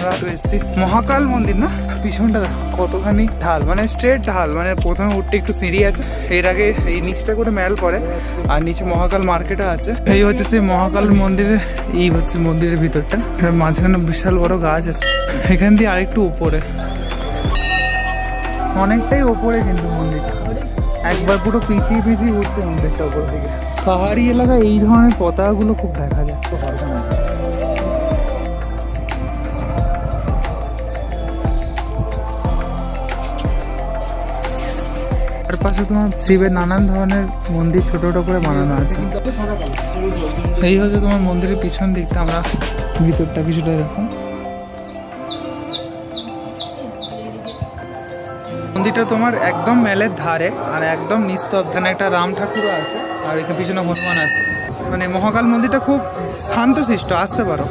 আমরা তো এসেছি মহাকাল মন্দির না, পিছনটা কতখানি ঢাল, মানে স্ট্রেট ঢাল, মানে প্রথমে উঠতে একটু সিঁড়ি আছে, এর আগে এই নিচটা করে ম্যাল পড়ে, আর নিচে মহাকাল মার্কেটও আছে। এই হচ্ছে সেই মহাকাল মন্দিরের, এই হচ্ছে মন্দিরের ভিতরটা, মাঝখানে বিশাল বড় গাছ আছে, এখান দিয়ে আরেকটু উপরে, অনেকটাই ওপরে কিন্তু মন্দিরটা, একবার পুরো পিছিয়ে পিছিয়ে উঠছে মন্দিরটা ওপর দিকে। পাহাড়ি এলাকায় এই ধরনের পতাকাগুলো খুব দেখা যায়। তার পাশে তোমার শিবের নানান ধরনের মন্দির ছোট ছোট করে বানানো আছে। এই হচ্ছে তোমার মন্দিরের পিছন দিকটা, আমরা ভিতরটা কিছুটা এরকম। মন্দিরটা তোমার একদম মেলের ধারে, আর একদম নিস্তব্ধ, একটা রাম ঠাকুরও আছে, আর এখানে পিছনে হনুমান আছে। মানে মহাকাল মন্দিরটা খুব শান্তশিষ্ট, আসতে পারো।